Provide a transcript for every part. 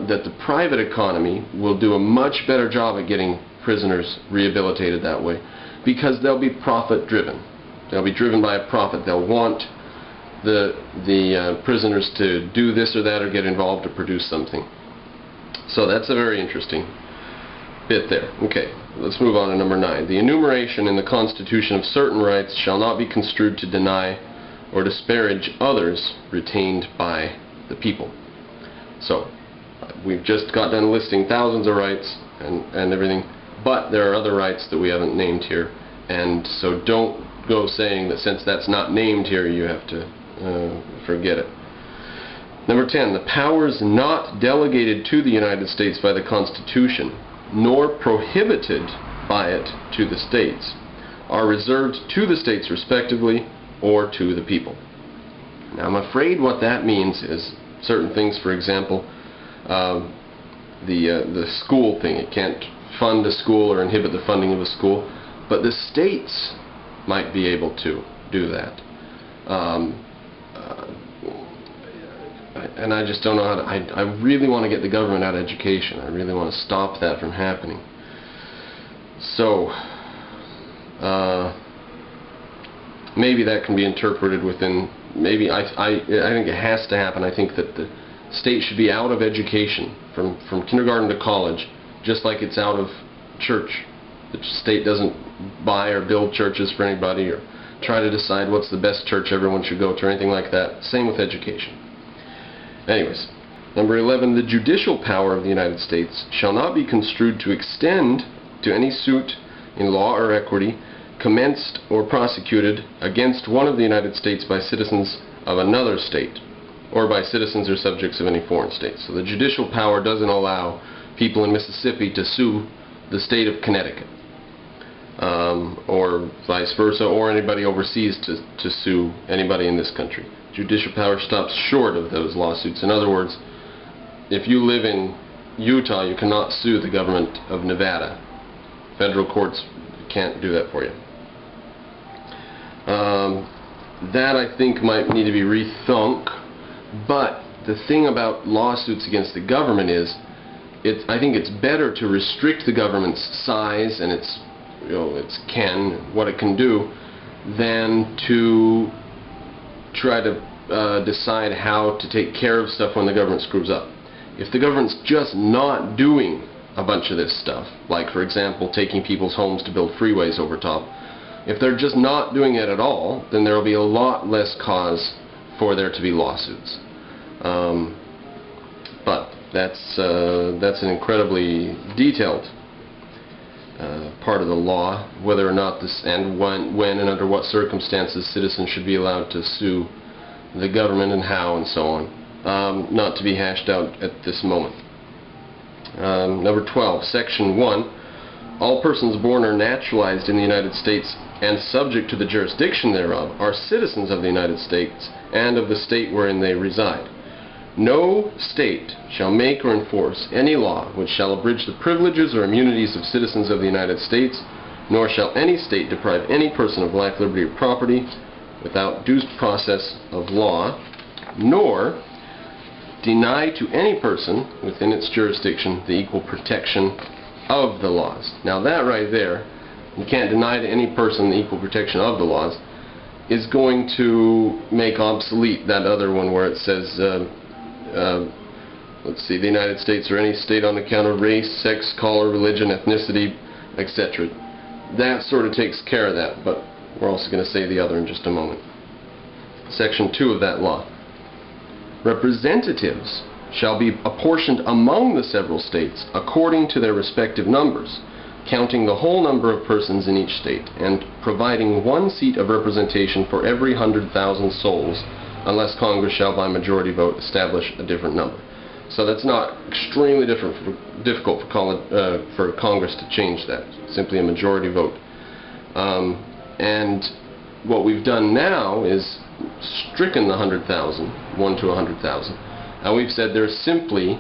that the private economy will do a much better job at getting prisoners rehabilitated that way, because they'll be profit driven. They'll be driven by a profit. They'll want the prisoners to do this or that or get involved to produce something. So that's a very interesting bit there. Okay, let's move on to number 9. The enumeration in the Constitution of certain rights shall not be construed to deny or disparage others retained by the people. So we've just got done listing thousands of rights and everything, but there are other rights that we haven't named here, and so don't go saying that since that's not named here you have to forget it. Number 10, the powers not delegated to the United States by the Constitution nor prohibited by it to the states are reserved to the states respectively or to the people. Now I'm afraid what that means is certain things, for example, the school thing. It can't fund a school or inhibit the funding of a school, but the states might be able to do that. And I just don't know how to, I really want to get the government out of education. I really want to stop that from happening. So, maybe that can be interpreted within, maybe, I think it has to happen. I think that the state should be out of education from kindergarten to college, just like it's out of church. The state doesn't buy or build churches for anybody or try to decide what's the best church everyone should go to or anything like that. Same with education. Anyways, number 11, the judicial power of the United States shall not be construed to extend to any suit in law or equity commenced or prosecuted against one of the United States by citizens of another state or by citizens or subjects of any foreign state. So the judicial power doesn't allow people in Mississippi to sue the state of Connecticut, or vice versa, or anybody overseas to sue anybody in this country. Judicial power stops short of those lawsuits. In other words, if you live in Utah, you cannot sue the government of Nevada. Federal courts can't do that for you. That I think might need to be rethunk, but the thing about lawsuits against the government is, I think it's better to restrict the government's size and its what it can do, than to try to decide how to take care of stuff when the government screws up. If the government's just not doing a bunch of this stuff, like for example taking people's homes to build freeways over top, if they're just not doing it at all, then there will be a lot less cause for there to be lawsuits. But that's an incredibly detailed part of the law, whether or not this and when and under what circumstances citizens should be allowed to sue the government and how and so on. Not to be hashed out at this moment. Number 12, Section 1. All persons born or naturalized in the United States and subject to the jurisdiction thereof are citizens of the United States and of the state wherein they reside. No state shall make or enforce any law which shall abridge the privileges or immunities of citizens of the United States, nor shall any state deprive any person of life, liberty, or property without due process of law, nor deny to any person within its jurisdiction the equal protection of the laws. Now that right there, you can't deny to any person the equal protection of the laws, is going to make obsolete that other one where it says, let's see, the United States or any state on account of race, sex, color, religion, ethnicity, etc. That sort of takes care of that, but we're also going to say the other in just a moment. Section 2 of that law. Representatives shall be apportioned among the several states according to their respective numbers, counting the whole number of persons in each state, and providing one seat of representation for every 100,000 souls, unless Congress shall by majority vote establish a different number. So that's not extremely difficult for Congress to change that. Simply a majority vote. And what we've done now is stricken the 100,000, 1 to 100,000, and we've said there's simply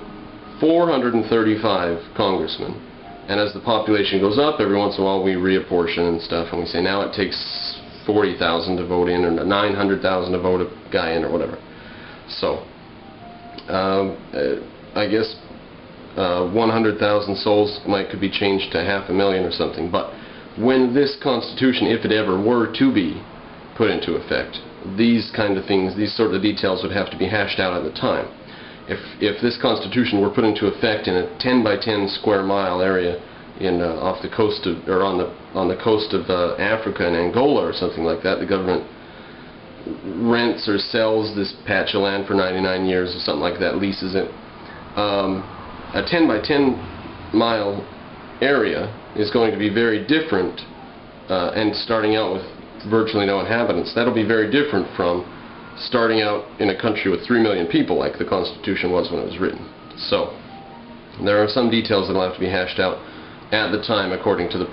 435 congressmen. And as the population goes up, every once in a while we reapportion and stuff, and we say now it takes 40,000 to vote in, or 900,000 to vote a guy in, or whatever. So, I guess 100,000 souls could be changed to 500,000 or something. But when this Constitution, if it ever were to be put into effect, these kind of things, these sort of details would have to be hashed out at the time. If this Constitution were put into effect in a 10 by 10 square mile area off the coast of, or on the coast of Africa and Angola or something like that, the government rents or sells this patch of land for 99 years or something like that, leases it. A 10 by 10 mile area is going to be very different, and starting out with virtually no inhabitants, that'll be very different from starting out in a country with 3 million people like the Constitution was when it was written. So there are some details that will have to be hashed out at the time according to the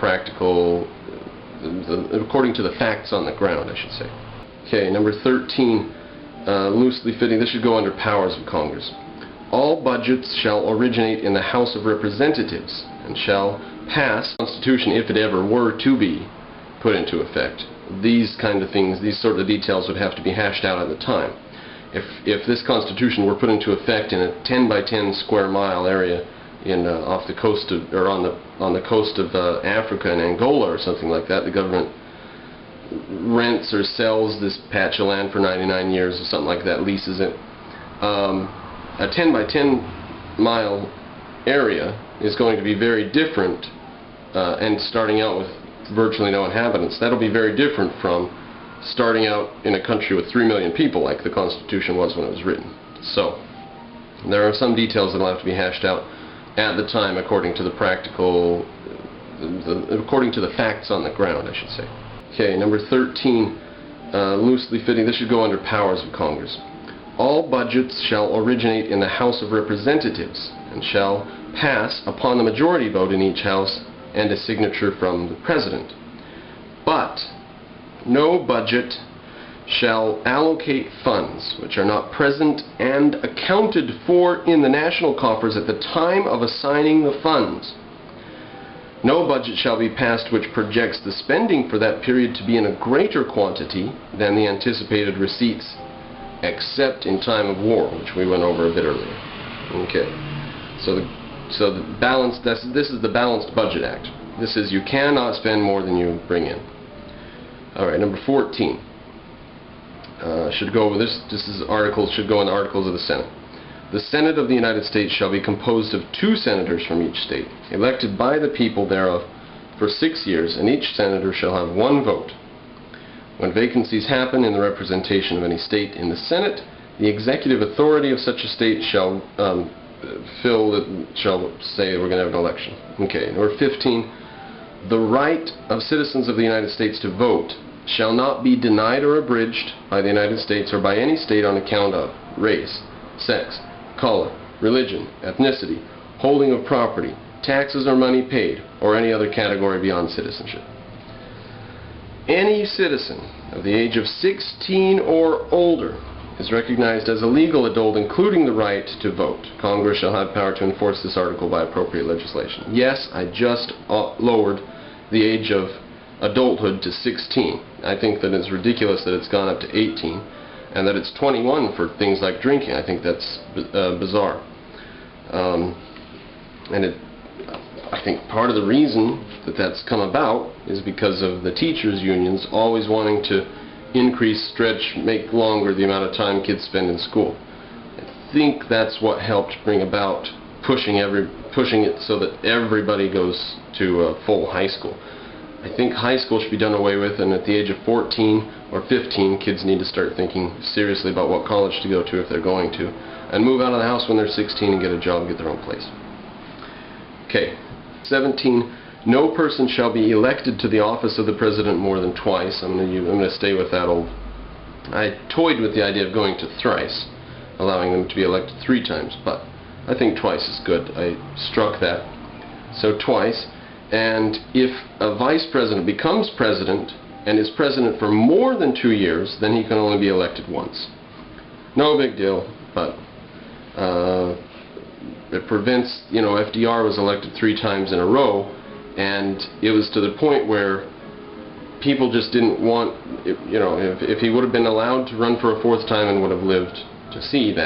according to the facts on the ground, I should say. Okay, number 13, loosely fitting, this should go under powers of Congress. All budgets shall originate in the House of Representatives and shall pass the Constitution if it ever were to be put into effect. These kind of things, these sort of details would have to be hashed out at the time. If this Constitution were put into effect in a 10 by 10 square mile area off the coast of, or on the coast of Africa and Angola or something like that, the government rents or sells this patch of land for 99 years or something like that, leases it. A 10 by 10 mile area is going to be very different, and starting out with virtually no inhabitants, that'll be very different from starting out in a country with 3 million people like the Constitution was when it was written. So there are some details that will have to be hashed out at the time according to the according to the facts on the ground, I should say. Okay, number 13, loosely fitting, this should go under powers of Congress. All budgets shall originate in the House of Representatives and shall pass upon the majority vote in each House and a signature from the President. But no budget shall allocate funds which are not present and accounted for in the national coffers at the time of assigning the funds. No budget shall be passed which projects the spending for that period to be in a greater quantity than the anticipated receipts, except in time of war, which we went over a bit earlier. Okay, so the balance, this is the Balanced Budget Act. This is, you cannot spend more than you bring in. Alright, number 14. Should go over this is articles, should go in the Articles of the Senate. The Senate of the United States shall be composed of 2 senators from each state, elected by the people thereof for 6 years, and each senator shall have 1 vote. When vacancies happen in the representation of any state in the Senate, the executive authority of such a state shall shall say we're going to have an election. Okay, number 15. The right of citizens of the United States to vote shall not be denied or abridged by the United States or by any state on account of race, sex, color, religion, ethnicity, holding of property, taxes or money paid, or any other category beyond citizenship. Any citizen of the age of 16 or older is recognized as a legal adult, including the right to vote. Congress shall have power to enforce this article by appropriate legislation. Yes, I just lowered the age of adulthood to 16. I think that it's ridiculous that it's gone up to 18, and that it's 21 for things like drinking. I think that's bizarre. I think part of the reason that that's come about is because of the teachers' unions always wanting to increase, stretch, make longer the amount of time kids spend in school. I think that's what helped bring about pushing it so that everybody goes to full high school. I think high school should be done away with, and at the age of 14 or 15, kids need to start thinking seriously about what college to go to if they're going to, and move out of the house when they're 16 and get a job, get their own place. Okay, 17. No person shall be elected to the office of the President more than twice. I'm going to stay with that old. I toyed with the idea of going to thrice, allowing them to be elected 3 times, but I think twice is good. I struck that. So twice. And if a vice president becomes president and is president for more than 2 years, then he can only be elected once. No big deal, but it prevents, FDR was elected 3 times in a row, and it was to the point where people just didn't want, if he would have been allowed to run for a 4th time and would have lived to see that.